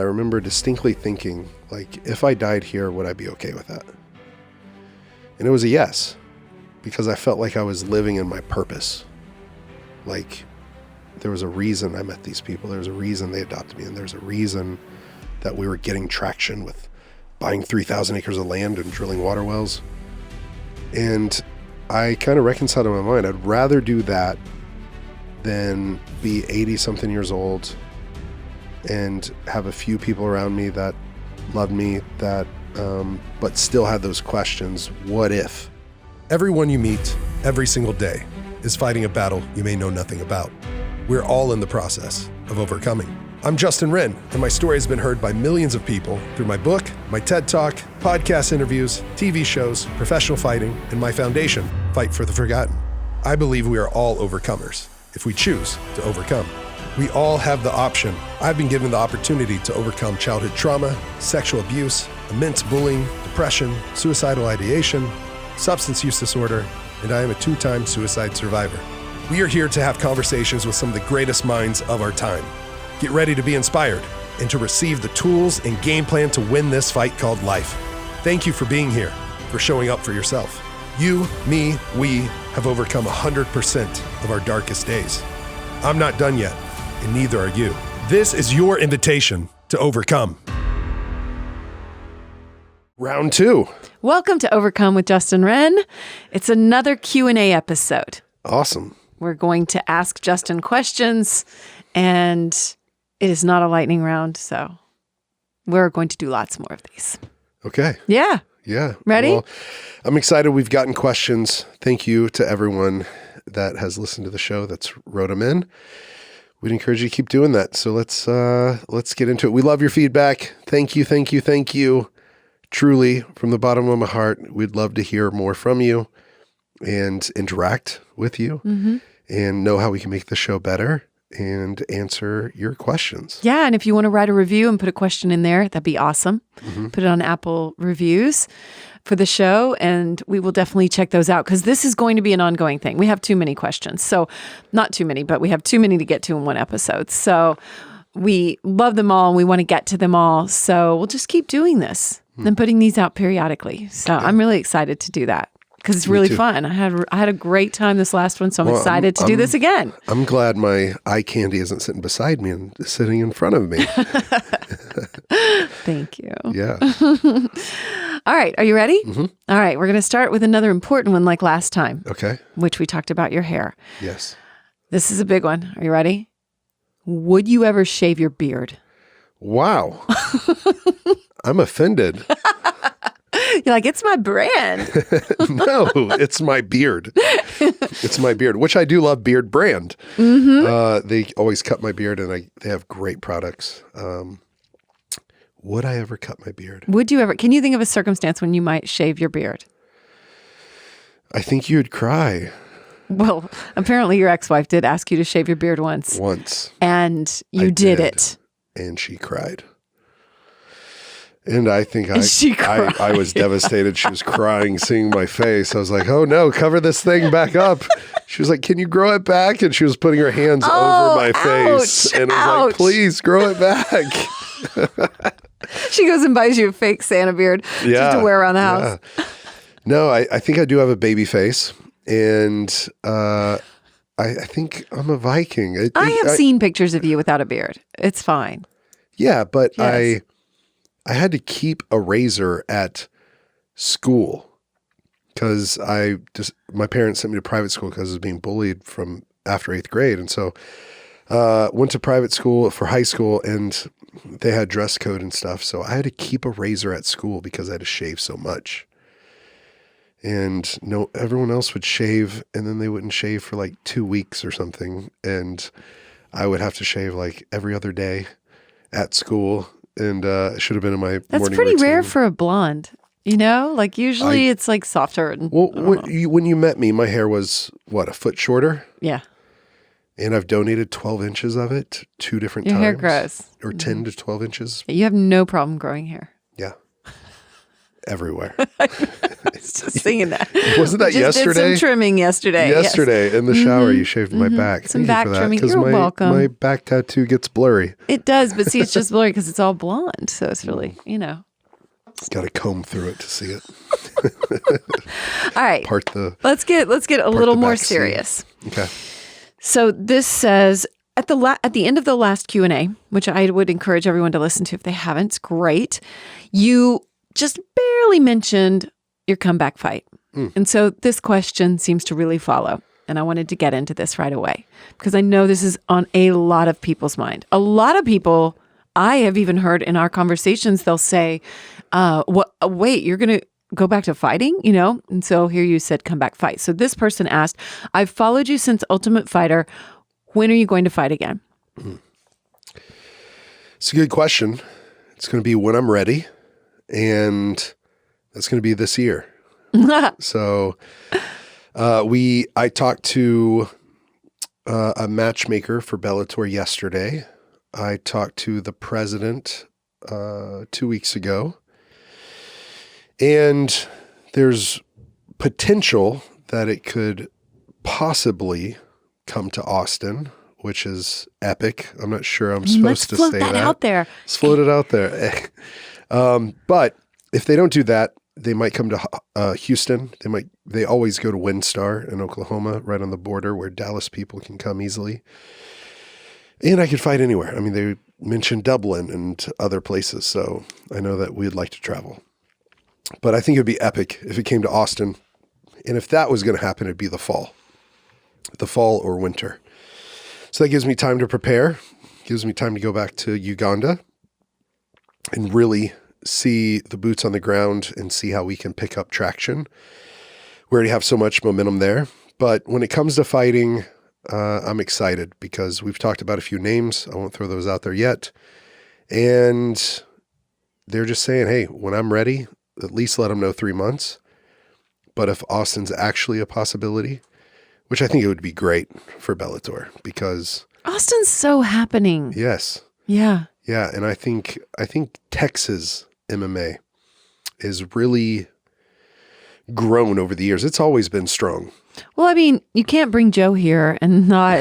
I remember distinctly thinking, like, if I died here, would I be okay with that? And it was a yes, because I felt like I was living in my purpose. Like, there was a reason I met these people. There was a reason they adopted me. And there's a reason that we were getting traction with buying 3,000 acres of land and drilling water wells. And I kind of reconciled in my mind, I'd rather do that than be 80-something years old and have a few people around me that loved me, that but still had those questions. What if? Everyone you meet every single day is fighting a battle you may know nothing about. We're all in the process of overcoming. I'm Justin Wren, and my story has been heard by millions of people through my book, my TED Talk, podcast interviews, TV shows, professional fighting, and my foundation, Fight for the Forgotten. I believe we are all overcomers if we choose to overcome. We all have the option. I've been given the opportunity to overcome childhood trauma, sexual abuse, immense bullying, depression, suicidal ideation, substance use disorder, and I am a 2-time suicide survivor. We are here to have conversations with some of the greatest minds of our time. Get ready to be inspired and to receive the tools and game plan to win this fight called life. Thank you for being here, for showing up for yourself. You, me, we have overcome 100% of our darkest days. I'm not done yet, and neither are you. This is your invitation to overcome. Round 2. Welcome to Overcome with Justin Wren. It's another Q&A episode. Awesome. We're going to ask Justin questions, and it is not a lightning round, so we're going to do lots more of these. Okay. Yeah. Yeah. Ready? Well, I'm excited. We've gotten questions. Thank you to everyone that has listened to the show that's wrote them in. We'd encourage you to keep doing that. So let's get into it. We love your feedback. Thank you, thank you, thank you. Truly, from the bottom of my heart, we'd love to hear more from you and interact with you and know how we can make the show better and answer your questions. Yeah, and if you want to write a review and put a question in there, that'd be awesome. Put it on Apple Reviews for the show, and we will definitely check those out because this is going to be an ongoing thing. We have too many questions. So not too many, but we have too many to get to in one episode. So we love them all and we want to get to them all. So we'll just keep doing this and putting these out periodically. So I'm really excited to do that because it's really fun. I had a great time this last one, so I'm excited to do this again. I'm glad my eye candy isn't sitting beside me and sitting in front of me. Thank you. Yeah. All right. Are you ready? All right. We're going to start with another important one like last time. Okay. Which we talked about your hair. Yes. This is a big one. Are you ready? Would you ever shave your beard? Wow. I'm offended. You're like, it's my brand. No, it's my beard. It's my beard, which I do love Beard brand. They always cut my beard and they have great products. Would I ever cut my beard? Would you ever? Can you think of a circumstance when you might shave your beard? I think you'd cry. Well, apparently your ex-wife did ask you to shave your beard once. And you did it. And she cried. And I think I was devastated. She was crying, seeing my face. I was like, oh no, cover this thing back up. She was like, can you grow it back? And she was putting her hands over my face. And I was like, please grow it back. She goes and buys you a fake Santa beard just to wear around the house. Yeah. No, I think I do have a baby face. And I think I'm a Viking. I have seen pictures of you without a beard. It's fine. Yeah, but yes. I had to keep a razor at school because my parents sent me to private school because I was being bullied from after 8th grade. And so went to private school for high school and they had dress code and stuff. So I had to keep a razor at school because I had to shave so much. And no, everyone else would shave and then they wouldn't shave for like 2 weeks or something. And I would have to shave like every other day at school. And it should have been in my That's morning pretty routine. rare for a blonde, you know? Like usually it's like softer. And, well, when you met me, my hair was, a foot shorter? Yeah. And I've donated 12 inches of it 2 different times. Your hair grows. Or 10 to 12 inches. You have no problem growing hair. Yeah. I everywhere. was just singing that. Wasn't that Just yesterday? did some trimming yesterday. Yesterday in the shower, you shaved my back. Some Thank back you for that, trimming. 'cause You're welcome. My back tattoo gets blurry. It does, but see, it's just blurry because it's all blonde. So it's really, Got to comb through it to see it. All right. Let's get a little more back seam. serious. Okay. So this says at the end of the last Q&A, which I would encourage everyone to listen to if they haven't, it's great. You just barely mentioned your comeback fight. And so this question seems to really follow. And I wanted to get into this right away because I know this is on a lot of people's mind. A lot of people, I have even heard in our conversations, they'll say, wait, you're going to go back to fighting, And so here you said comeback fight. So this person asked, I've followed you since Ultimate Fighter. When are you going to fight again? It's a good question. It's going to be when I'm ready. And that's going to be this year. So I talked to a matchmaker for Bellator yesterday. I talked to the president 2 weeks ago. And there's potential that it could possibly come to Austin, which is epic. I'm not sure I'm supposed to say that. Out there. Let's float it out there. But if they don't do that, they might come to Houston. They always go to WinStar in Oklahoma, right on the border where Dallas people can come easily. And I could fight anywhere. I mean, they mentioned Dublin and other places, so I know that we'd like to travel. But I think it'd be epic if it came to Austin. And if that was going to happen, it'd be the fall or winter. So that gives me time to prepare, gives me time to go back to Uganda and really see the boots on the ground and see how we can pick up traction. We already have so much momentum there. But when it comes to fighting, I'm excited because we've talked about a few names. I won't throw those out there yet. And they're just saying, hey, when I'm ready, at least let them know 3 months. But if Austin's actually a possibility, which I think it would be great for Bellator because Austin's so happening. Yes. Yeah. Yeah. And I think Texas MMA is really grown over the years. It's always been strong. Well, I mean, you can't bring Joe here and not,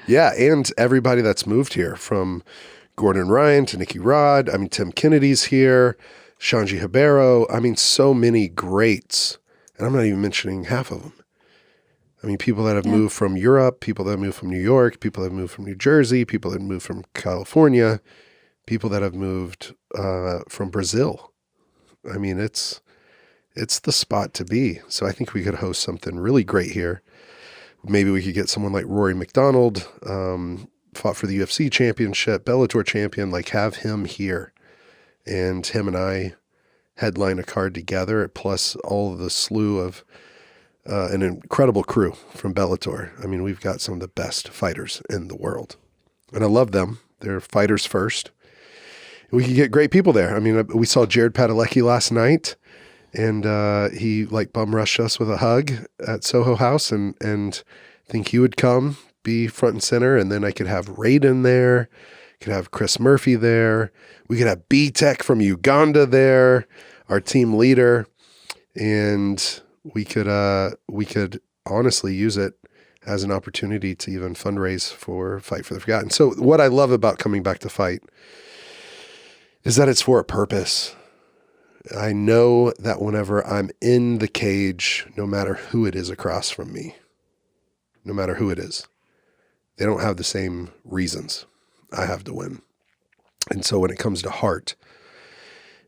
Yeah. And everybody that's moved here from Gordon Ryan to Nicky Rod. I mean, Tim Kennedy's here. Shanji Hibero. I mean, so many greats. And I'm not even mentioning half of them. I mean, people that have moved from Europe, people that have moved from New York, people that have moved from New Jersey, people that have moved from California, people that have moved from Brazil. I mean, it's the spot to be. So I think we could host something really great here. Maybe we could get someone like Rory McDonald, fought for the UFC championship, Bellator champion, have him here. And him and I headline a card together, plus all of the slew of an incredible crew from Bellator. I mean, we've got some of the best fighters in the world. And I love them. They're fighters first. We could get great people there. I mean, we saw Jared Padalecki last night, and he bum rushed us with a hug at Soho House, and I think he would come, be front and center, and then I could have Raiden there, could have Chris Murphy there. We could have B-Tech from Uganda there, our team leader, and we could honestly use it as an opportunity to even fundraise for Fight for the Forgotten. So what I love about coming back to fight is that it's for a purpose. I know that whenever I'm in the cage, no matter who it is across from me, no matter who it is, they don't have the same reasons I have to win. And so when it comes to heart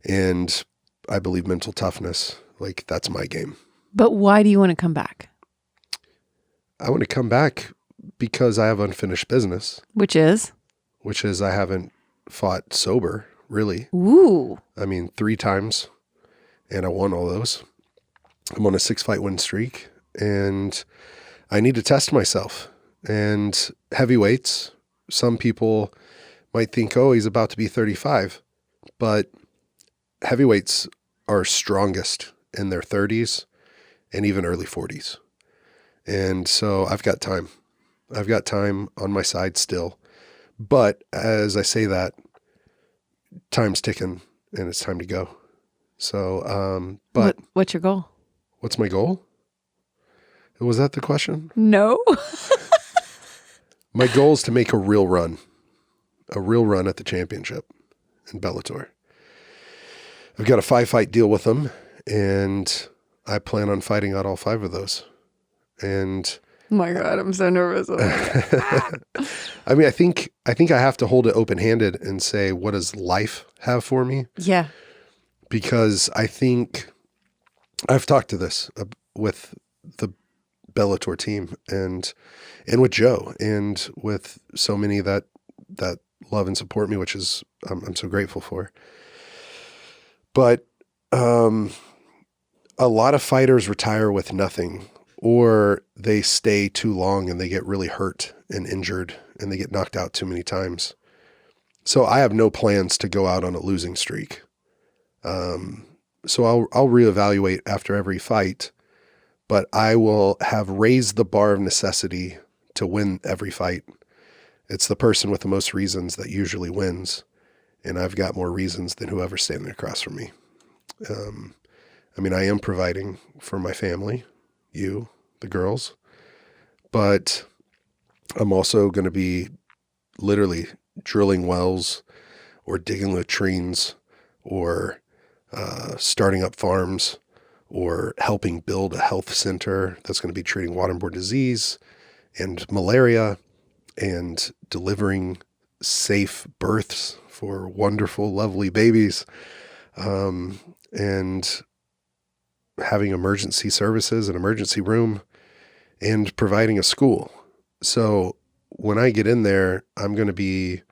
and I believe mental toughness, that's my game. But why do you want to come back? I want to come back because I have unfinished business. Which is I haven't fought sober, really. Ooh. I mean, 3 times, and I won all those. I'm on a 6-fight win streak, and I need to test myself. And heavyweights, some people might think, oh, he's about to be 35. But heavyweights are strongest in their 30s and even early 40s. And so I've got time. I've got time on my side still. But as I say that, time's ticking and it's time to go. So, but what's your goal? What's my goal? Was that the question? No. My goal is to make a real run at the championship in Bellator. I've got a 5-fight deal with them, and I plan on fighting out all 5 of those. And oh my God, I'm so nervous. Oh my God. I mean, I think I have to hold it open-handed and say, what does life have for me? Yeah. Because I think I've talked to this with the Bellator team and with Joe and with so many that love and support me, which is I'm so grateful for. But a lot of fighters retire with nothing, or they stay too long and they get really hurt and injured and they get knocked out too many times. So I have no plans to go out on a losing streak. So I'll reevaluate after every fight, but I will have raised the bar of necessity to win every fight. It's the person with the most reasons that usually wins. And I've got more reasons than whoever's standing across from me. I mean, I am providing for my family, you, the girls, but I'm also going to be literally drilling wells or digging latrines or starting up farms or helping build a health center that's going to be treating waterborne disease and malaria and delivering safe births for wonderful, lovely babies, and having emergency services, an emergency room, and providing a school. So when I get in there, I'm going to be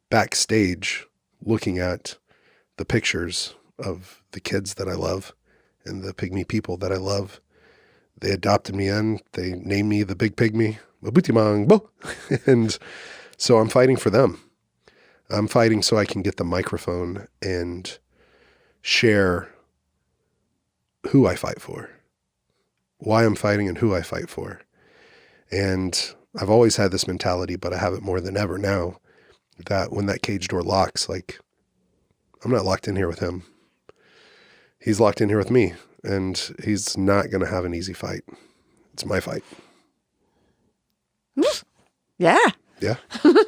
backstage looking at the pictures of the kids that I love and the pygmy people that I love. They adopted me in. They named me the Big Pygmy. And so I'm fighting for them. I'm fighting so I can get the microphone and share who I fight for, why I'm fighting and who I fight for. And I've always had this mentality, but I have it more than ever now, that when that cage door locks, like, I'm not locked in here with him. He's locked in here with me, and he's not going to have an easy fight. It's my fight. Yeah. Yeah.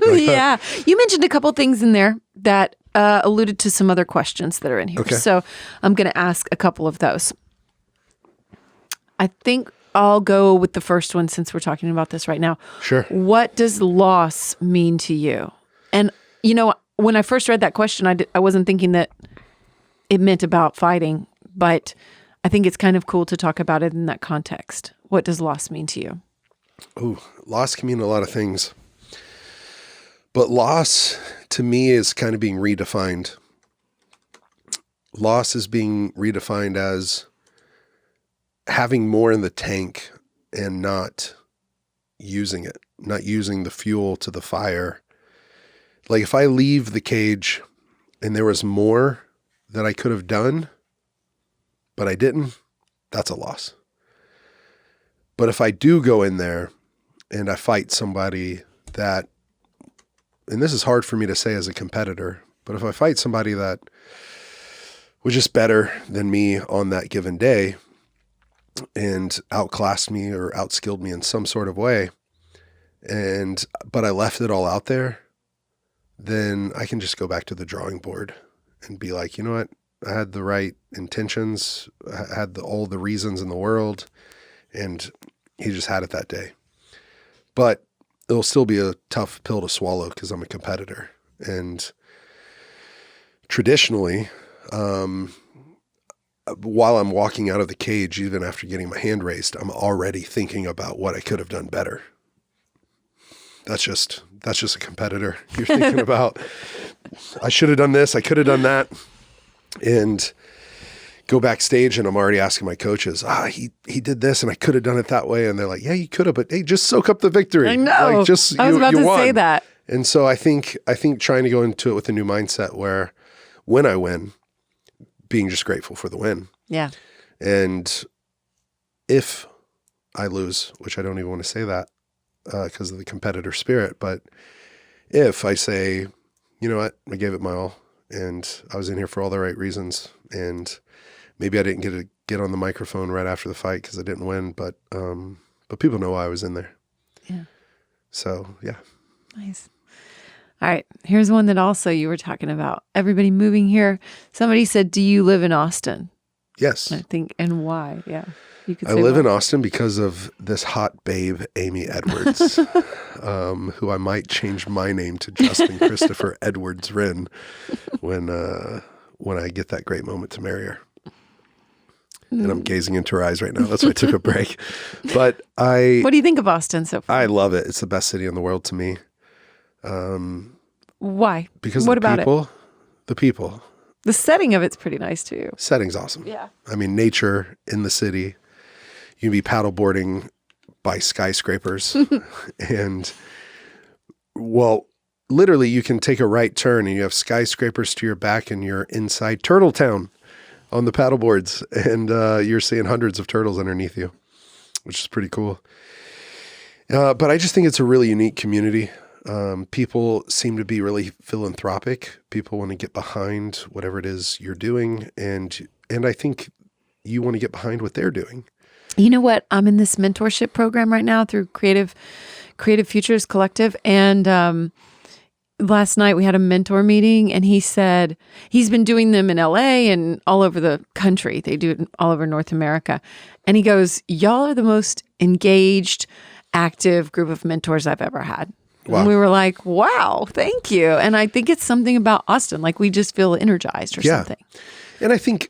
Yeah. You mentioned a couple things in there that alluded to some other questions that are in here. Okay. So I'm going to ask a couple of those. I think I'll go with the first one since we're talking about this right now. Sure. What does loss mean to you? And, you know, when I first read that question, I wasn't thinking that it meant about fighting, but I think it's kind of cool to talk about it in that context. What does loss mean to you? Ooh, loss can mean a lot of things. But loss to me is kind of being redefined. Loss is being redefined as having more in the tank and not using it, not using the fuel to the fire. Like if I leave the cage and there was more that I could have done, but I didn't, that's a loss. But if I do go in there and I fight somebody that, and this is hard for me to say as a competitor, but if I fight somebody that was just better than me on that given day and outclassed me or outskilled me in some sort of way, but I left it all out there, then I can just go back to the drawing board and be like, you know what? I had the right intentions. I had all the reasons in the world, and he just had it that day. But it'll still be a tough pill to swallow because I'm a competitor. And traditionally, while I'm walking out of the cage, even after getting my hand raised, I'm already thinking about what I could have done better. That's just a competitor. You're thinking about, I should have done this, I could have done that. And go backstage and I'm already asking my coaches, he did this and I could have done it that way. And they're like, yeah, you could have, but hey, just soak up the victory. I know. Like, I was about to say that. And so I think trying to go into it with a new mindset where when I win, being just grateful for the win. Yeah. And if I lose, which I don't even want to say that because of the competitor spirit, but if I say, you know what, I gave it my all and I was in here for all the right reasons. And maybe I didn't get on the microphone right after the fight because I didn't win, but people know why I was in there. Yeah. So, yeah. Nice. All right. Here's one that also you were talking about. Everybody moving here. Somebody said, do you live in Austin? Yes. I think, and why? Yeah. You could I say live why. in Austin because of this hot babe, Amy Edwards, who I might change my name to Justin Christopher Edwards Wren when I get that great moment to marry her. And I'm gazing into her eyes right now. That's why I took a break. But What do you think of Austin so far? I love it. It's the best city in the world to me. Why? Because what of the about people. it? The people. The setting of it's pretty nice too. Setting's awesome. Yeah. I mean, nature in the city. You can be paddleboarding by skyscrapers. And, well, literally you can take a right turn and you have skyscrapers to your back and you're inside Turtle Town on the paddleboards. And you're seeing hundreds of turtles underneath you, which is pretty cool. But I just think it's a really unique community. People seem to be really philanthropic. People want to get behind whatever it is you're doing. And I think you want to get behind what they're doing. You know what? I'm in this mentorship program right now through Creative Futures Collective. And last night we had a mentor meeting and he said he's been doing them in LA and all over the country. They do it all over North America. And he goes, y'all are the most engaged, active group of mentors I've ever had. Wow. And we were like, wow, thank you. And I think it's something about Austin, like we just feel energized or something. And I think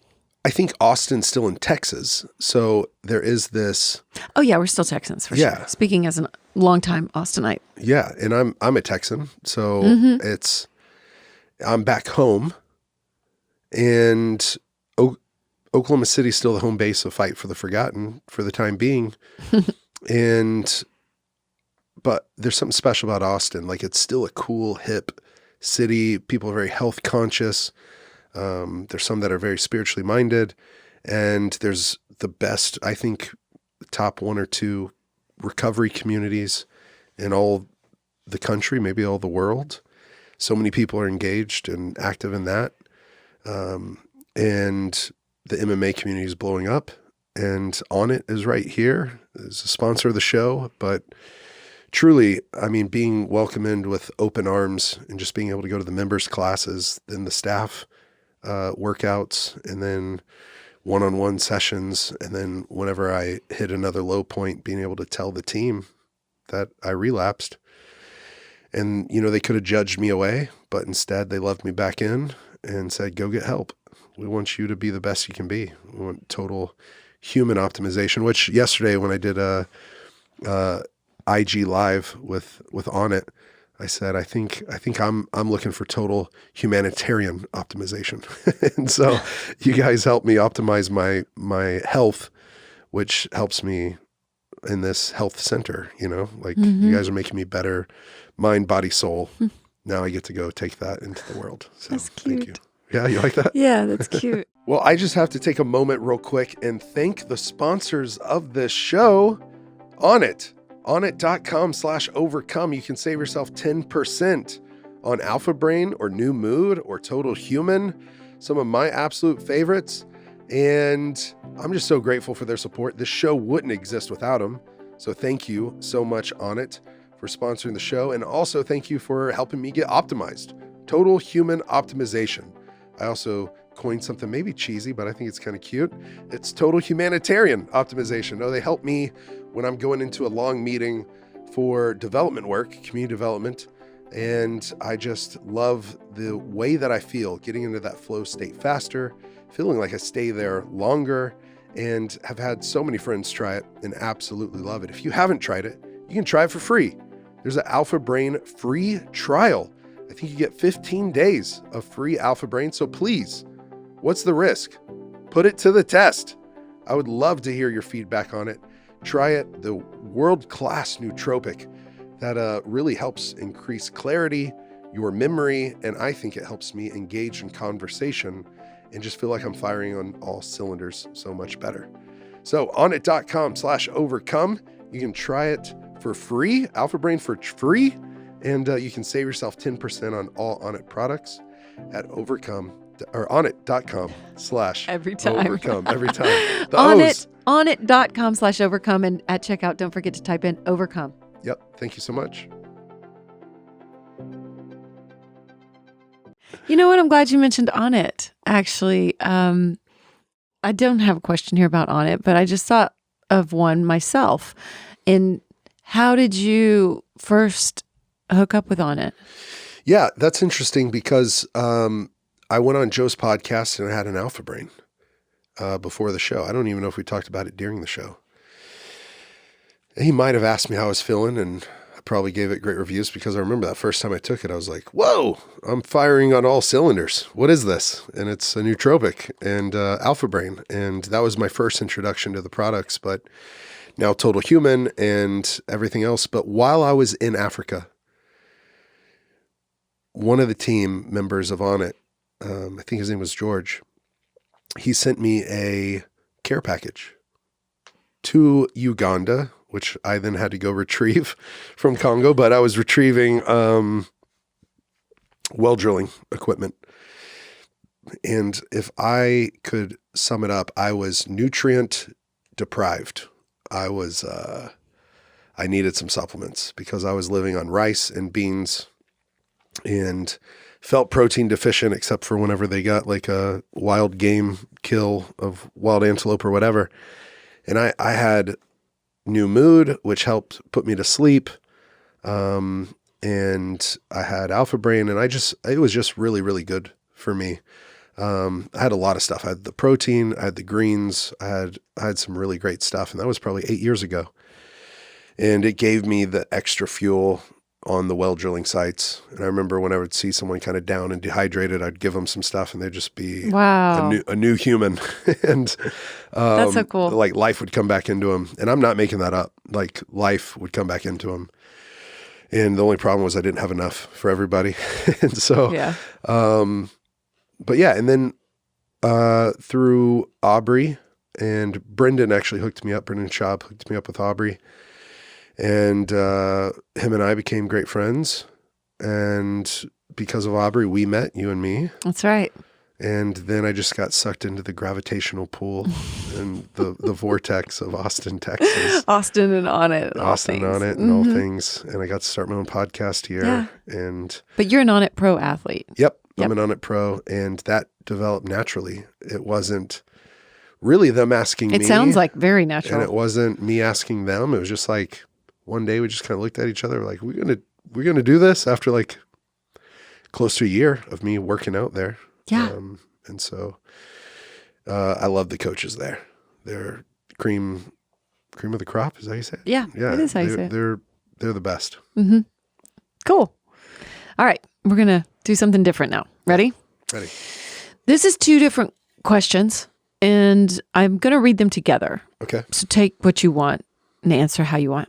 Austin's still in Texas. So there is this. Oh yeah, we're still Texans for sure. Speaking as a longtime Austinite. Yeah. And I'm a Texan. So I'm back home, and Oklahoma City's still the home base of Fight for the Forgotten for the time being. But there's something special about Austin. Like, it's still a cool, hip city. People are very health conscious. There's some that are very spiritually minded, and there's the best, I think, top 1 or 2 recovery communities in all the country, maybe all the world. So many people are engaged and active in that. And the MMA community is blowing up, and Onnit is right here as a sponsor of the show. But truly, I mean, being welcomed in with open arms and just being able to go to the members' classes, then the staff workouts, and then one-on-one sessions. And then whenever I hit another low point, being able to tell the team that I relapsed. And, they could have judged me away, but instead they loved me back in and said, go get help. We want you to be the best you can be. We want total human optimization, which yesterday when I did a IG live with Onnit, I said, I think I'm looking for total humanitarian optimization. And so you guys help me optimize my health, which helps me in this health center, you guys are making me better, mind, body, soul. Now I get to go take that into the world. So That's cute. Thank you. Yeah, you like that? Yeah, that's cute. Well, I just have to take a moment real quick and thank the sponsors of this show. Onnit. Onnit.com/overcome. You can save yourself 10% on Alpha Brain or New Mood or Total Human. Some of my absolute favorites. And I'm just so grateful for their support. This show wouldn't exist without them. So thank you so much, Onnit, for sponsoring the show. And also thank you for helping me get optimized. Total human optimization. I also coined something maybe cheesy, but I think it's kind of cute. It's total humanitarian optimization. Oh, they help me when I'm going into a long meeting for development work, community development. And I just love the way that I feel getting into that flow state faster, feeling like I stay there longer, and have had so many friends try it and absolutely love it. If you haven't tried it, you can try it for free. There's an Alpha Brain free trial. I think you get 15 days of free Alpha Brain. So please, what's the risk? Put it to the test. I would love to hear your feedback on it. Try it. The world-class nootropic that really helps increase clarity, your memory, and I think it helps me engage in conversation and just feel like I'm firing on all cylinders so much better. So onnit.com/overcome. You can try it for free, Alpha Brain for free, and you can save yourself 10% on all Onnit products. at Onnit.com / Every time. overcome. Every time. The Onnit, O's. Onnit.com / overcome. And at checkout, don't forget to type in overcome. Yep. Thank you so much. You know what? I'm glad you mentioned Onnit. Actually, I don't have a question here about Onnit, but I just thought of one myself. And how did you first hook up with Onnit? Yeah, that's interesting because I went on Joe's podcast and I had an alpha brain before the show. I don't even know if we talked about it during the show. He might have asked me how I was feeling, and I probably gave it great reviews because I remember that first time I took it, I was like, whoa, I'm firing on all cylinders. What is this? And it's a nootropic and alpha brain. And that was my first introduction to the products, but now Total Human and everything else. But while I was in Africa, one of the team members of Onnit, I think his name was George, he sent me a care package to Uganda, which I then had to go retrieve from Congo, but I was retrieving well drilling equipment. And if I could sum it up, I was nutrient deprived. I needed some supplements because I was living on rice and beans and felt protein deficient except for whenever they got like a wild game kill of wild antelope or whatever. And I had new mood, which helped put me to sleep. And I had alpha brain, and it was just really, really good for me. I had a lot of stuff. I had the protein, I had the greens, I had some really great stuff. And that was probably 8 years ago. And it gave me the extra fuel on the well drilling sites. And I remember when I would see someone kind of down and dehydrated, I'd give them some stuff and they'd just be a new human. And that's so cool. Like life would come back into them. And I'm not making that up. Like life would come back into them. And the only problem was I didn't have enough for everybody. And so, yeah. But yeah, and then through Aubrey and Brendan actually hooked me up. Brendan Schaub hooked me up with Aubrey. And him and I became great friends. And because of Aubrey, we met, you and me. That's right. And then I just got sucked into the gravitational pool and the vortex of Austin, Texas. Austin and Onnit. Austin and Onnit and all things. And I got to start my own podcast here. Yeah. And but you're an Onnit Pro athlete. Yep. I'm an Onnit Pro. And that developed naturally. It wasn't really them asking me. It sounds like very natural. And it wasn't me asking them. It was just like, one day we just kind of looked at each other like, we're gonna do this after like close to a year of me working out there. Yeah. And so I love the coaches there. They're cream of the crop. Is that how you say it? Yeah. It is how you say it. They're the best. Mm-hmm. Cool. All right. We're gonna do something different now. Ready? Ready. This is 2 different questions, and I'm gonna read them together. Okay. So take what you want and answer how you want.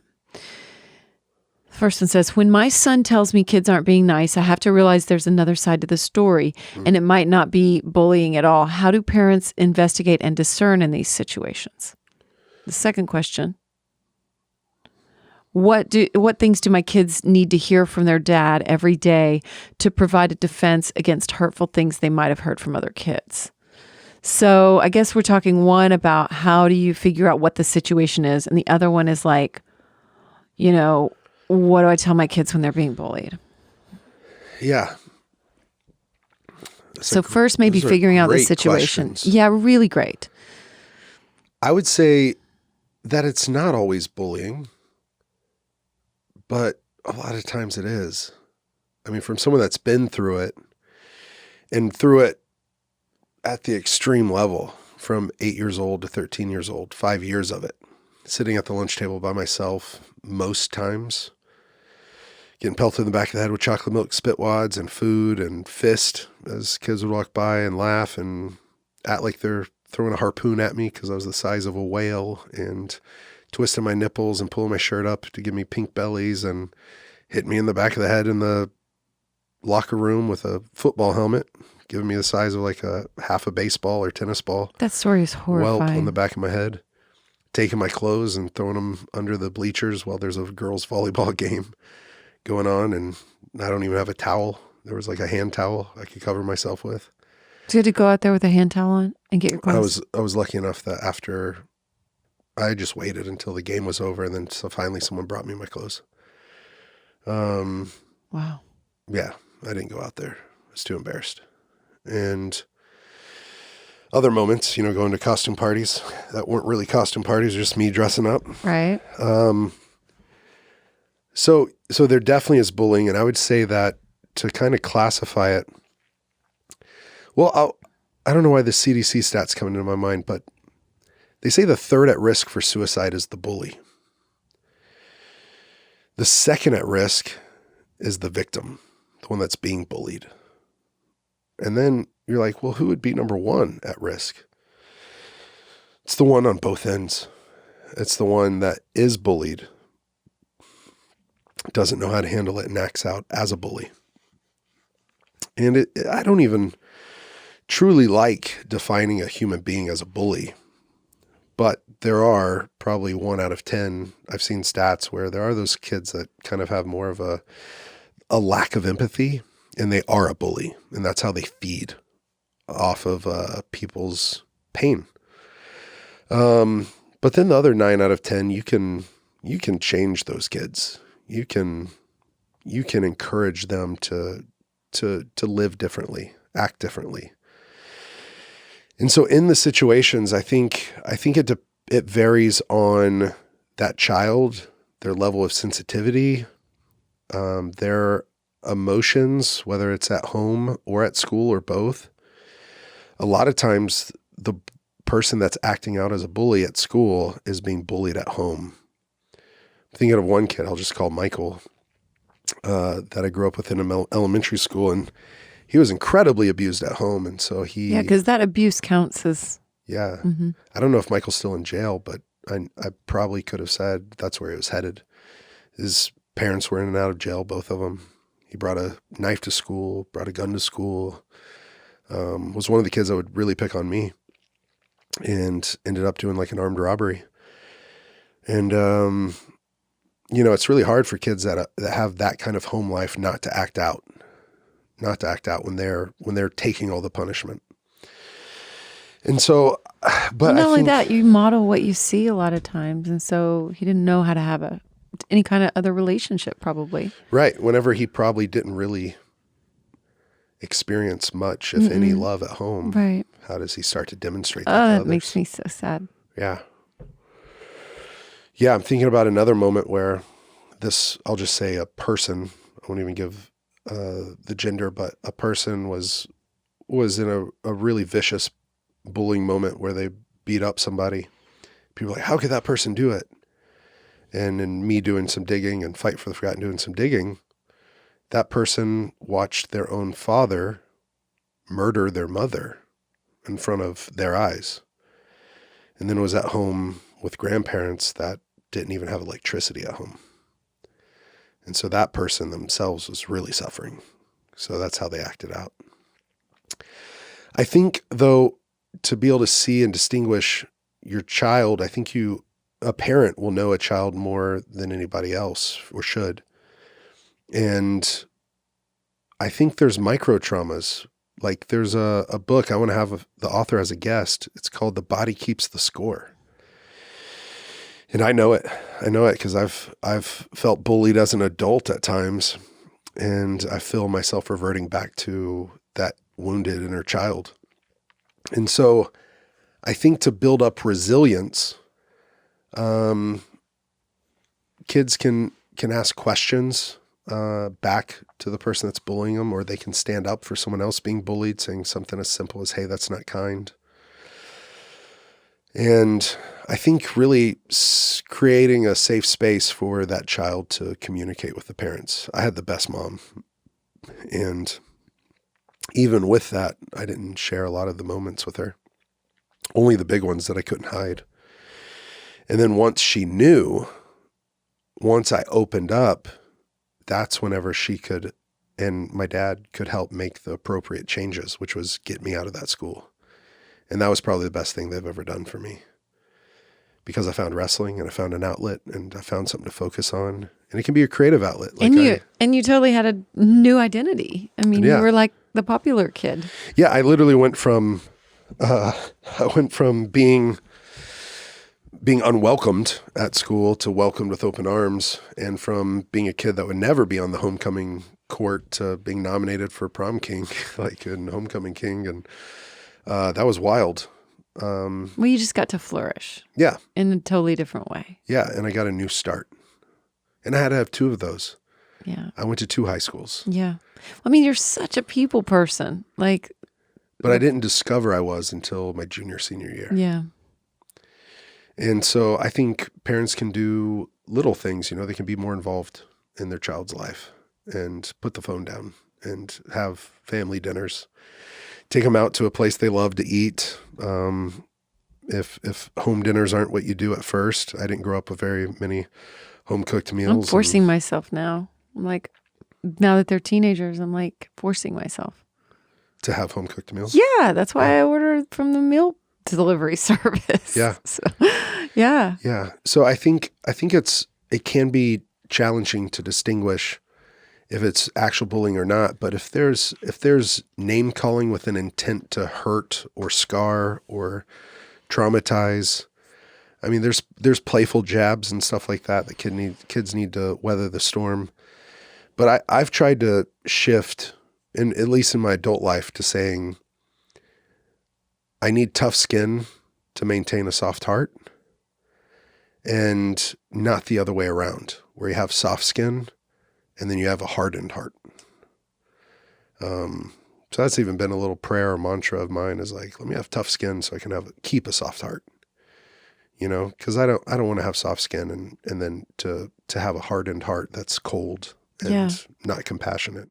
First one says, when my son tells me kids aren't being nice, I have to realize there's another side to the story, and it might not be bullying at all. How do parents investigate and discern in these situations? The second question, what things do my kids need to hear from their dad every day to provide a defense against hurtful things they might have heard from other kids? So I guess we're talking one about how do you figure out what the situation is, and the other one is like, what do I tell my kids when they're being bullied? Yeah. So first, maybe figuring out the situation. Questions. Yeah, really great. I would say that it's not always bullying, but a lot of times it is. I mean, from someone that's been through it and through it at the extreme level, from 8 years old to 13 years old, 5 years of it, sitting at the lunch table by myself most times, getting pelted in the back of the head with chocolate milk spit wads and food and fist as kids would walk by and laugh and act like they're throwing a harpoon at me because I was the size of a whale, and twisting my nipples and pulling my shirt up to give me pink bellies and hitting me in the back of the head in the locker room with a football helmet, giving me the size of like a half a baseball or tennis ball. That story is horrifying. Whelp on the back of my head. Taking my clothes and throwing them under the bleachers while there's a girls' volleyball game going on, and I don't even have a towel There was like a hand towel I could cover myself with. So you had to go out there with a hand towel on and get your clothes? I was lucky enough that after I just waited until the game was over, and then so finally someone brought me my clothes. Wow. Yeah, I didn't go out there. I was too embarrassed. And other moments, going to costume parties that weren't really costume parties, just me dressing up. Right. So there definitely is bullying, and I would say that to kind of classify it, well, I don't know why the CDC stats come into my mind, but they say the third at risk for suicide is the bully. The second at risk is the victim, the one that's being bullied. And then you're like, well, who would be number one at risk? It's the one on both ends. It's the one that is bullied, doesn't know how to handle it, and acts out as a bully. And I don't even truly like defining a human being as a bully, but there are probably 1 out of 10. I've seen stats where there are those kids that kind of have more of a lack of empathy, and they are a bully, and that's how they feed off of people's pain. But then the other 9 out of 10, you can change those kids. You can encourage them to live differently, act differently. And so in the situations, I think it varies on that child, their level of sensitivity, their emotions, whether it's at home or at school or both. A lot of times the person that's acting out as a bully at school is being bullied at home. I'm thinking of one kid, I'll just call Michael, that I grew up with in elementary school, and he was incredibly abused at home. And so Yeah, because that abuse counts as... Yeah. Mm-hmm. I don't know if Michael's still in jail, but I probably could have said that's where he was headed. His parents were in and out of jail, both of them. He brought a knife to school, brought a gun to school, was one of the kids that would really pick on me, and ended up doing like an armed robbery. And, it's really hard for kids that have that kind of home life not to act out when they're taking all the punishment. And so, but not only that, you model what you see a lot of times. And so he didn't know how to have any kind of other relationship, probably. Right. Whenever he probably didn't really experience much, if any, love at home. Right. How does he start to demonstrate that to others? It makes me so sad. Yeah. Yeah, I'm thinking about another moment where I'll just say a person, I won't even give the gender, but a person was in a really vicious bullying moment where they beat up somebody. People are like, how could that person do it? And in me doing some digging and Fight for the Forgotten doing some digging, that person watched their own father murder their mother in front of their eyes. And then was at home with grandparents that didn't even have electricity at home. And so that person themselves was really suffering. So that's how they acted out. I think, though, to be able to see and distinguish your child, I think a parent will know a child more than anybody else, or should. And I think there's micro traumas. Like there's a book, I want to have the author as a guest. It's called The Body Keeps the Score. And I know it because I've felt bullied as an adult at times, and I feel myself reverting back to that wounded inner child. And so I think to build up resilience, kids can ask questions back to the person that's bullying them, or they can stand up for someone else being bullied, saying something as simple as, hey, that's not kind. And I think really creating a safe space for that child to communicate with the parents. I had the best mom, and even with that, I didn't share a lot of the moments with her, only the big ones that I couldn't hide. And then once she knew, once I opened up, that's whenever she could, and my dad could help make the appropriate changes, which was get me out of that school. And that was probably the best thing they've ever done for me, because I found wrestling and I found an outlet and I found something to focus on. And it can be a creative outlet. Like and you totally had a new identity. I mean, you were like the popular kid. Yeah, I literally went from being unwelcomed at school to welcomed with open arms, and from being a kid that would never be on the homecoming court to being nominated for prom king, like in homecoming king, and that was wild. Well, you just got to flourish. Yeah. In a totally different way. Yeah, and I got a new start. And I had to have 2 of those. Yeah. I went to 2 high schools. Yeah. I mean, you're such a people person. But I didn't discover I was until my junior, senior year. Yeah. And so I think parents can do little things, they can be more involved in their child's life and put the phone down and have family dinners. Take them out to a place they love to eat. If home dinners aren't what you do at first, I didn't grow up with very many home-cooked meals. I'm forcing myself now. I'm like, now that they're teenagers, I'm like forcing myself. To have home-cooked meals? Yeah, that's why I ordered from the meal delivery service. Yeah. So, yeah. Yeah. So I think it can be challenging to distinguish if it's actual bullying or not. But if there's name calling with an intent to hurt or scar or traumatize, I mean, there's playful jabs and stuff like that kids need to weather the storm. But I've tried to shift, at least in my adult life, to saying I need tough skin to maintain a soft heart, and not the other way around, where you have soft skin and then you have a hardened heart. So that's even been a little prayer or mantra of mine, is like, let me have tough skin so I can keep a soft heart. Because I don't want to have soft skin and then to have a hardened heart that's cold and not compassionate.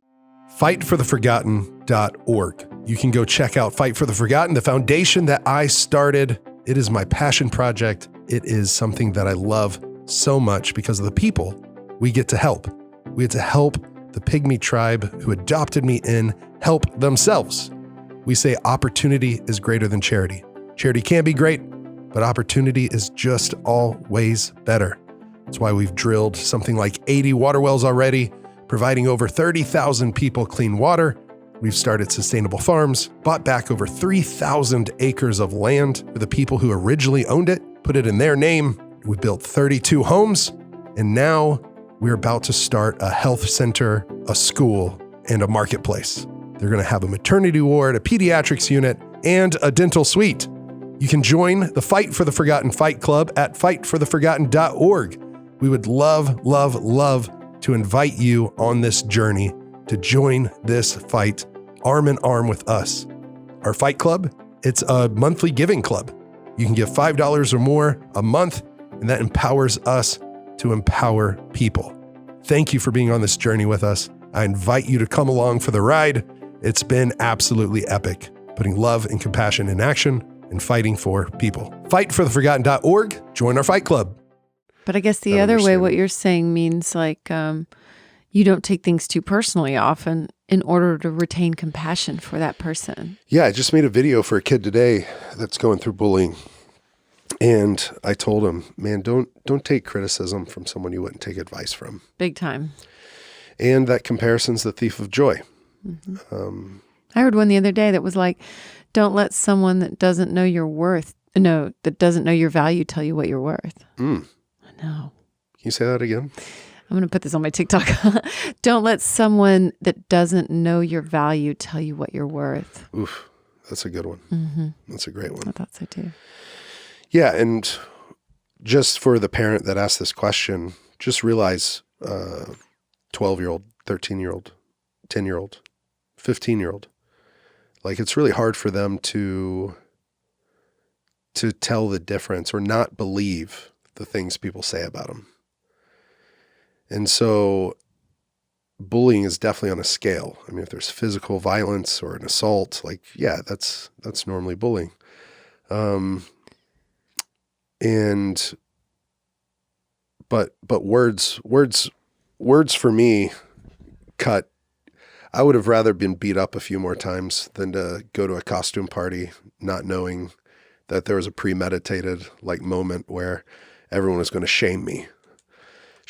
Fightfortheforgotten.org. You can go check out Fight for the Forgotten, the foundation that I started. It is my passion project. It is something that I love so much because of the people we get to help. We get to help the pygmy tribe who adopted me in help themselves. We say opportunity is greater than charity. Charity can be great, but opportunity is just always better. That's why we've drilled something like 80 water wells already, providing over 30,000 people clean water. We've started sustainable farms, bought back over 3,000 acres of land for the people who originally owned it, put it in their name. We built 32 homes, and now we're about to start a health center, a school, and a marketplace. They're going to have a maternity ward, a pediatrics unit, and a dental suite. You can join the Fight for the Forgotten Fight Club at fightfortheforgotten.org. We would love, love, love to invite you on this journey to join this fight arm in arm with us. Our Fight Club, it's a monthly giving club. You can give $5 or more a month, and that empowers us to empower people. Thank you for being on this journey with us. I invite you to come along for the ride. It's been absolutely epic, putting love and compassion in action and fighting for people. Fightfortheforgotten.org. Join our Fight Club. But I guess the other way, what you're saying means like you don't take things too personally often in order to retain compassion for that person. Yeah, I just made a video for a kid today that's going through bullying. And I told him, man, don't take criticism from someone you wouldn't take advice from. Big time. And that comparison's the thief of joy. Mm-hmm. I heard one the other day that was like, don't let someone that doesn't know your worth, that doesn't know your value tell you what you're worth. Mm. I know. Can you say that again? I'm going to put this on my TikTok. Don't let someone that doesn't know your value tell you what you're worth. Oof, that's a good one. Mm-hmm. That's a great one. I thought so too. Yeah, and just for the parent that asked this question, just realize 12-year-old, 13-year-old, 10-year-old, 15-year-old, like it's really hard for them to tell the difference or not believe the things people say about them. And so bullying is definitely on a scale. I mean, if there's physical violence or an assault, like, yeah, that's normally bullying. But words for me cut. I would have rather been beat up a few more times than to go to a costume party not knowing that there was a premeditated like moment where everyone was going to shame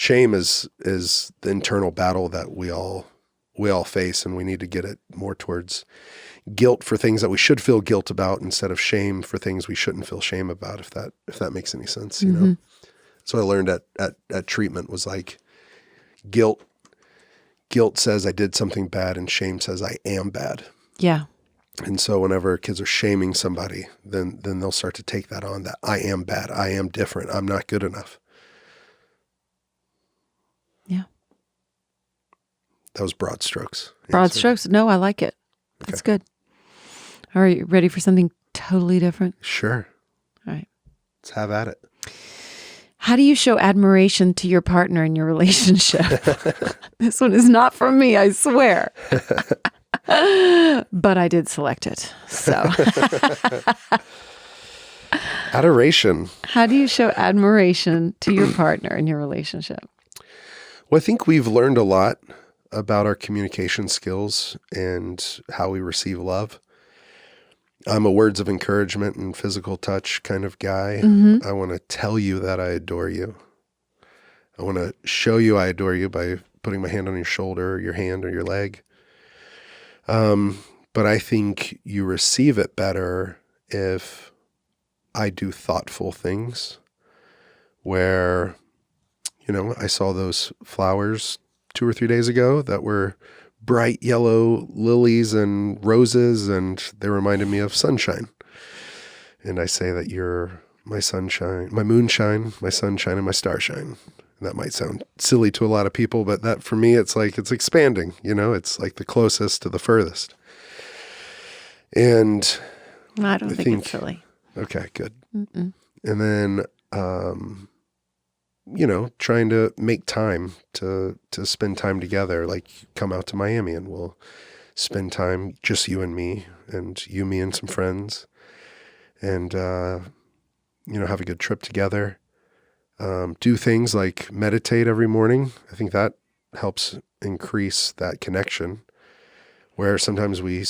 shame is the internal battle that we all face, and we need to get it more towards guilt for things that we should feel guilt about instead of shame for things we shouldn't feel shame about, if that makes any sense, you know? So I learned at treatment was like guilt says I did something bad, and shame says I am bad. Yeah. And so whenever kids are shaming somebody, then they'll start to take that on, that I am bad, I am different, I'm not good enough. Yeah. That was broad strokes. Broad strokes? No, I like it. That's good. Are you ready for something totally different? Sure. All right. Let's have at it. How do you show admiration to your partner in your relationship? This one is not from me, I swear. But I did select it. So, adoration. How do you show admiration to your partner in your relationship? Well, I think we've learned a lot about our communication skills and how we receive love. I'm a words of encouragement and physical touch kind of guy. I want to tell you that I adore you. I want to show you I adore you by putting my hand on your shoulder or your hand or your leg. But I think you receive it better if I do thoughtful things where, you know, I saw those flowers 2 or 3 days ago that were bright yellow lilies and roses, and they reminded me of sunshine. And I say that you're my sunshine, my moonshine, my sunshine, and my starshine. And that might sound silly to a lot of people, but that for me, it's like, it's expanding, you know, it's like the closest to the furthest. And I don't think it's silly. Okay, good. And then, you know, trying to make time to spend time together, like come out to Miami and we'll spend time, just you and me, and some friends, and, you know, have a good trip together. Do things like meditate every morning. I think that helps increase that connection, where sometimes we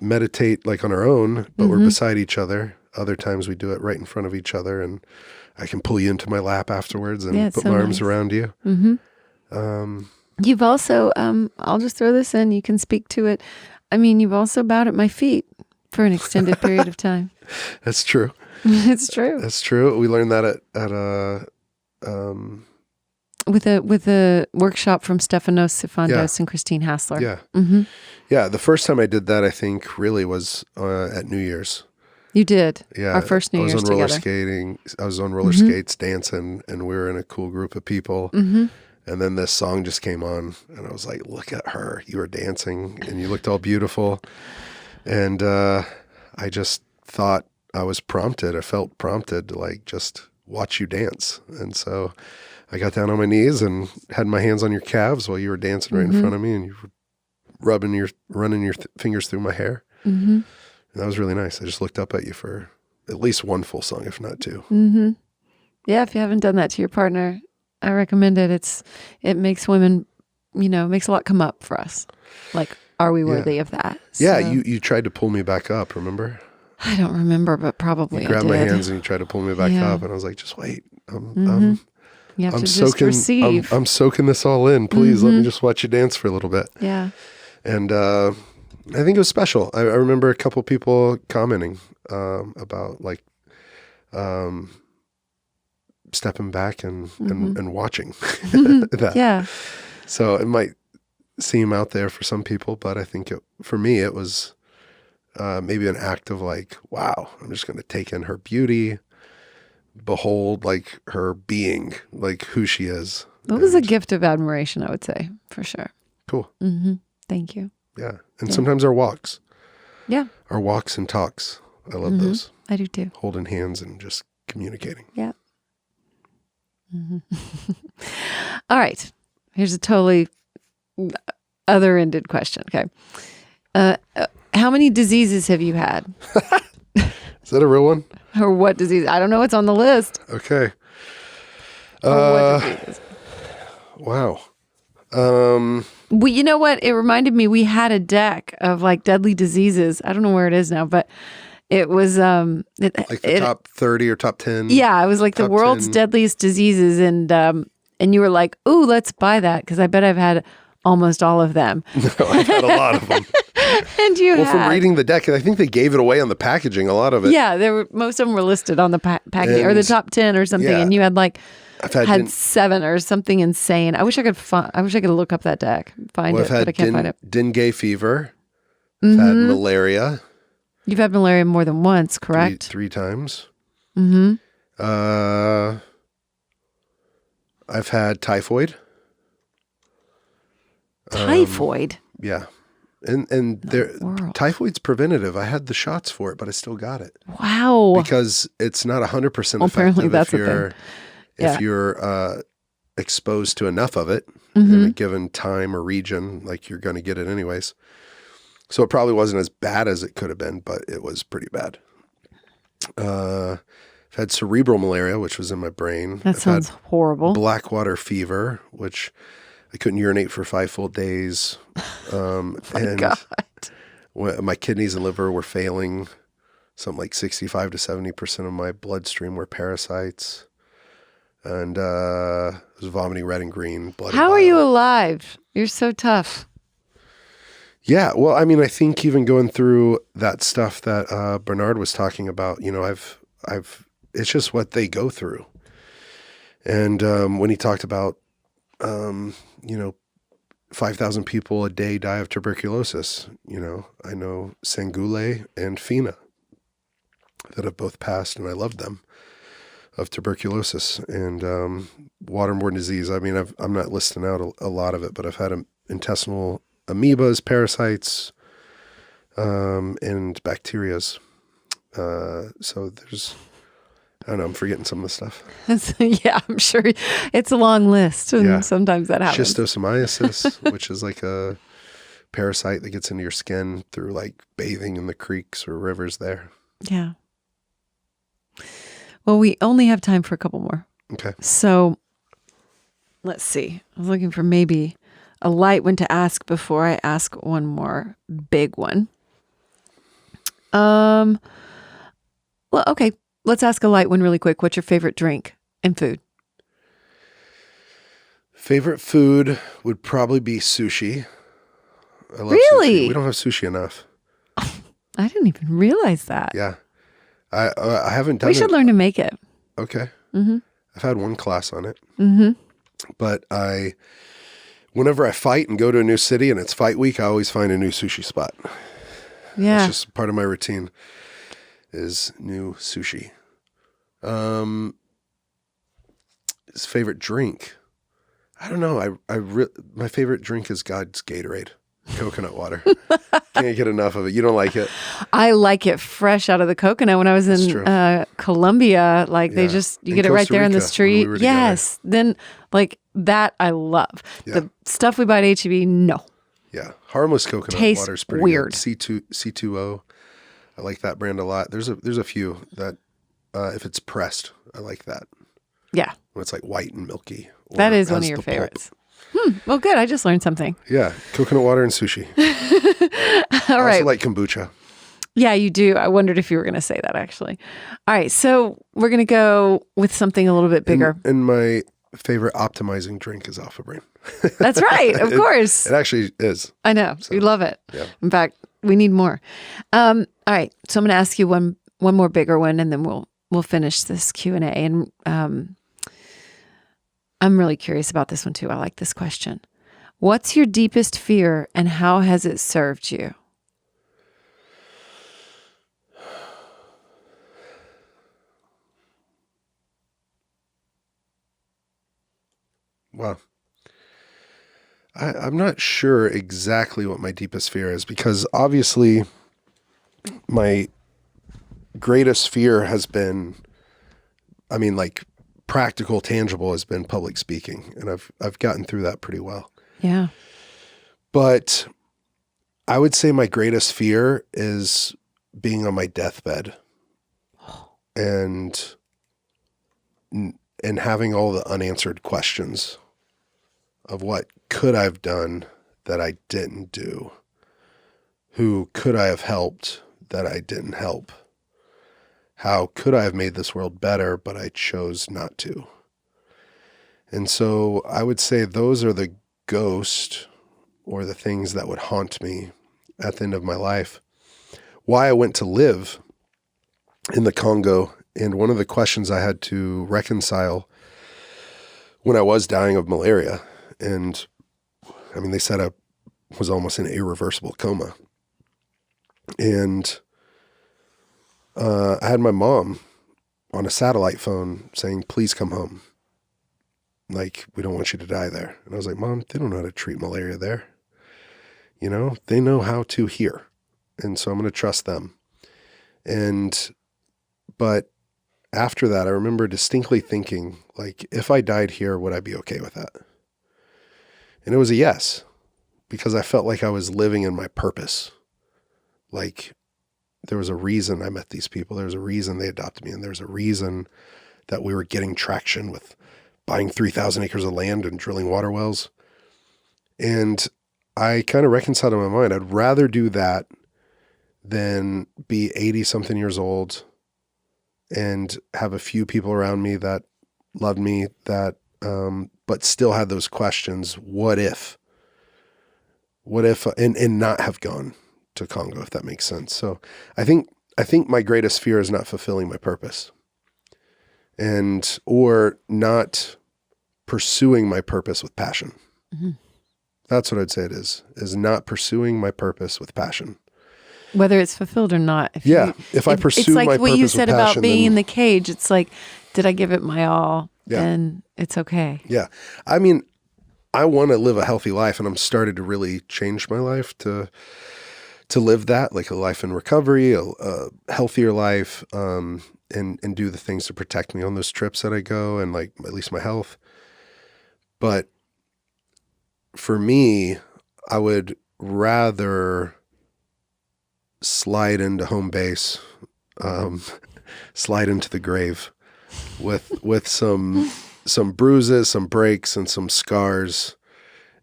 meditate like on our own, but we're beside each other. Other times we do it right in front of each other, and I can pull you into my lap afterwards and put my arms around you. You've also, I'll just throw this in, you can speak to it. I mean, you've also bowed at my feet for an extended period of time. That's true. It's true. That's true. We learned that with a workshop from Stefanos Sifandos and Christine Hassler. Yeah. Yeah. The first time I did that, I think really was at New Year's. You did. Yeah. Our first New Year's together. I was on roller skates dancing, and we were in a cool group of people. And then this song just came on, and I was like, look at her. You were dancing and you looked all beautiful. And I just thought I was prompted. I felt prompted to like just watch you dance. And so I got down on my knees and had my hands on your calves while you were dancing right in front of me, and you were running your fingers through my hair. And that was really nice. I just looked up at you for at least one full song, if not two. Yeah, if you haven't done that to your partner, I recommend it. It makes women, you know, makes a lot come up for us. Like, are we worthy of that? Yeah, so, you tried to pull me back up, remember? I don't remember, but probably you grabbed I did. my hands and you tried to pull me back up, and I was like, just wait. You have to just receive. I'm soaking this all in. Please let me just watch you dance for a little bit. Yeah. And I think it was special. I remember a couple people commenting about like stepping back and watching that. Yeah. So it might seem out there for some people, but I think for me it was maybe an act of like, wow, I'm just going to take in her beauty, behold like her being, like who she is. It was a gift of admiration, I would say, for sure. Cool. Thank you. Yeah. And sometimes our walks. Yeah. Our walks and talks. I love those. I do too. Holding hands and just communicating. Yeah. All right. Here's a totally other-ended question. Okay. How many diseases have you had? Is that a real one? Or what disease? I don't know. It's on the list. Okay. Or what diseases? Wow. Well, you know what? It reminded me, we had a deck of like deadly diseases. I don't know where it is now, but it was like the top 30 or top 10. Yeah, it was like the world's 10. deadliest diseases, and and you were like, "Ooh, let's buy that," because I bet I've had almost all of them. No, I've had a lot of them. And you Well, had, from reading the deck, I think they gave it away on the packaging, a lot of it. yeah, most of them were listed on the packaging or the And, top 10 or something, yeah. and you had like I've had 7 or something insane. I wish I could look up that deck, find Well, it, I've but I had can't find it. dengue fever. I've had malaria You've had malaria more than once, correct? three times. Mm-hmm. I've had typhoid. Typhoid. Yeah. And typhoid's preventative. I had the shots for it, but I still got it. Wow. Because it's not 100% effective apparently that's a thing. if you're exposed to enough of it in a given time or region, like you're going to get it anyways. So it probably wasn't as bad as it could have been, but it was pretty bad. I've had cerebral malaria, which was in my brain. That sounds horrible. Black water fever, which I couldn't urinate for 5 full days. And God. my kidneys and liver were failing. Something like 65 to 70% of my bloodstream were parasites. And I was vomiting red and green blood. How are you alive? You're so tough. Yeah, well, I mean, I think even going through that stuff that Bernard was talking about, it's just what they go through. And when he talked about, 5,000 people a day die of tuberculosis, I know Sangule and Fina that have both passed, and I loved them, of tuberculosis and waterborne disease. I mean, I'm not listing out a lot of it, but I've had intestinal amoebas, parasites, and bacterias. So there's, I don't know, I'm forgetting some of the stuff. Yeah, I'm sure it's a long list, and sometimes that happens. Schistosomiasis, which is like a parasite that gets into your skin through like bathing in the creeks or rivers there. Yeah. Well, we only have time for a couple more. Okay. So let's see. I was looking for maybe a light one to ask before I ask one more big one. Well, okay. Let's ask a light one really quick. What's your favorite drink and food? Favorite food would probably be sushi. I love Really? sushi. We don't have sushi enough. I didn't even realize that. Yeah. I haven't done it. We should learn to make it. Okay. Mm-hmm. I've had one class on it. Mm-hmm. But whenever I fight and go to a new city and it's fight week, I always find a new sushi spot. Yeah. It's just part of my routine is new sushi. His favorite drink. I don't know. My favorite drink is God's Gatorade. Coconut water. Can't get enough of it. You don't like it? I like it fresh out of the coconut. When I was in Colombia, you get it right there in the street. Yes. Then that I love. Yeah. The stuff we buy at H-E-B, no. Yeah. Harmless coconut Tastes water is pretty weird. good. C2O. I like that brand a lot. There's a few that if it's pressed, I like that. Yeah. When it's like white and milky. That is one of your favorites. Well, good. I just learned something. Yeah. Coconut water and sushi. All right. I also like kombucha. Yeah, you do. I wondered if you were going to say that, actually. All right. So we're going to go with something a little bit bigger. And my favorite optimizing drink is Alpha Brain. That's right. Of course. It actually is. I know. So, we love it. Yeah. In fact, we need more. All right. So I'm going to ask you one more bigger one, and then we'll finish this Q&A. And I'm really curious about this one too. I like this question. What's your deepest fear and how has it served you? Wow. I'm not sure exactly what my deepest fear is because obviously my greatest fear has been, practical, tangible has been public speaking. And I've gotten through that pretty well. Yeah. But I would say my greatest fear is being on my deathbed and having all the unanswered questions of what could I have done that I didn't do? Who could I have helped that I didn't help? How could I have made this world better, but I chose not to? And so I would say those are the ghosts or the things that would haunt me at the end of my life. Why I went to live in the Congo, and one of the questions I had to reconcile when I was dying of malaria, and I mean, they said I was almost in an irreversible coma. And I had my mom on a satellite phone saying, please come home. Like, we don't want you to die there. And I was like, Mom, they don't know how to treat malaria there. You know, they know how to here. And so I'm going to trust them. But after that, I remember distinctly thinking, like, if I died here, would I be okay with that? And it was a yes, because I felt like I was living in my purpose. Like, there was a reason I met these people. There was a reason they adopted me. And there's a reason that we were getting traction with buying 3,000 acres of land and drilling water wells. And I kind of reconciled in my mind, I'd rather do that than be 80 something years old and have a few people around me that loved me, that, but still had those questions. What if, and not have gone to Congo, if that makes sense. So I think my greatest fear is not fulfilling my purpose or not pursuing my purpose with passion. Mm-hmm. That's what I'd say it is not pursuing my purpose with passion. Whether it's fulfilled or not. If I pursue my purpose with passion. It's like what you said about being in the cage. It's like, did I give it my all? Yeah. And it's okay. Yeah. I mean, I want to live a healthy life, and I'm starting to really change my life to live that, like a life in recovery, a healthier life, and do the things to protect me on those trips that I go, and like at least my health. But for me, I would rather slide into home base, slide into the grave with some bruises, some breaks, and some scars,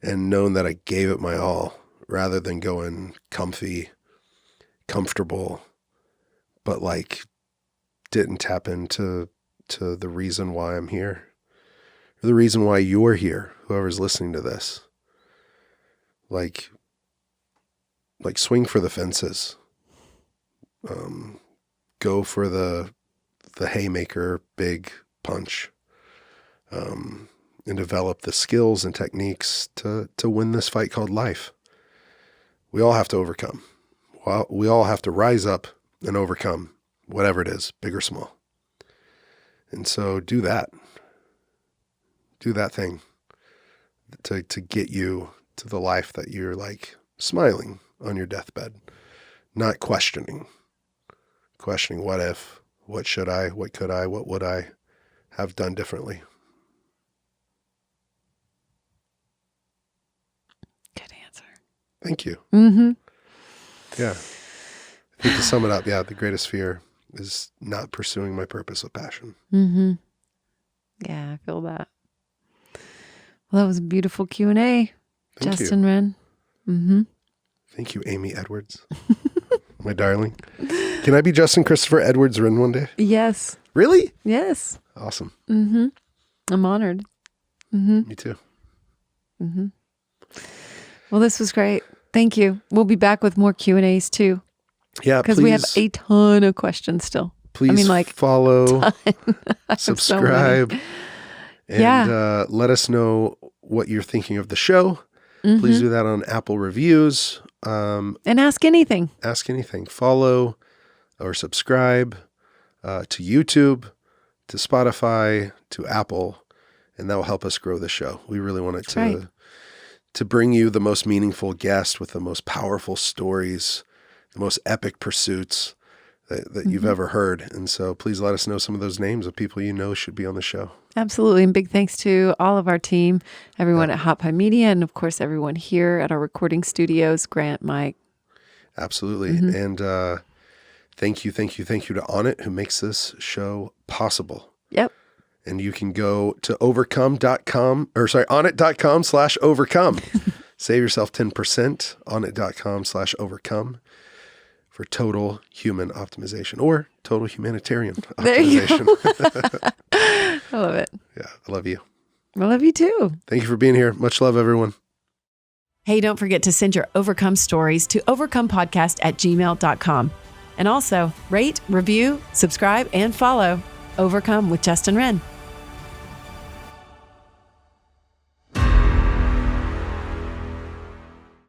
and knowing that I gave it my all, rather than going comfortable, but like didn't tap into the reason why I'm here, or the reason why you're here, whoever's listening to this. Like swing for the fences. Go for the haymaker, big punch, and develop the skills and techniques to win this fight called life. We all have to overcome. We all have to rise up and overcome whatever it is, big or small. And so do that thing to get you to the life that you're like smiling on your deathbed, not questioning what if, what should I, what could I, what would I have done differently. Good answer. Thank you. Mm-hmm. Yeah. I think to sum it up, the greatest fear is not pursuing my purpose with passion. Mm-hmm. Yeah, I feel that. Well, that was a beautiful Q&A, Justin Wren. Mm-hmm. Thank you, Amy Edwards. My darling. Can I be Justin Christopher Edwards Wren one day? Yes. Really? Yes. Awesome. Mm-hmm. I'm honored. Mm-hmm. Me too. Mm-hmm. Well, this was great. Thank you. We'll be back with more Q&As too. Yeah, because we have a ton of questions still. Please follow, subscribe, and let us know what you're thinking of the show. Mm-hmm. Please do that on Apple reviews. And ask anything. Ask anything. Follow or subscribe to YouTube, to Spotify, to Apple, and that will help us grow the show. We really want it to bring you the most meaningful guest with the most powerful stories, the most epic pursuits that you've ever heard. And so please let us know some of those names of people you know should be on the show. Absolutely. And big thanks to all of our team, everyone at Hot Pie Media, and of course, everyone here at our recording studios, Grant, Mike. Absolutely. Mm-hmm. And thank you to Onnit, who makes this show possible. Yep. And you can go to Onnit.com/overcome. Save yourself 10%, Onnit.com/overcome. For total human optimization or total humanitarian optimization. There you go. I love it. Yeah, I love you. I love you too. Thank you for being here. Much love, everyone. Hey, don't forget to send your Overcome stories to overcomepodcast@gmail.com. And also rate, review, subscribe, and follow Overcome with Justin Wren.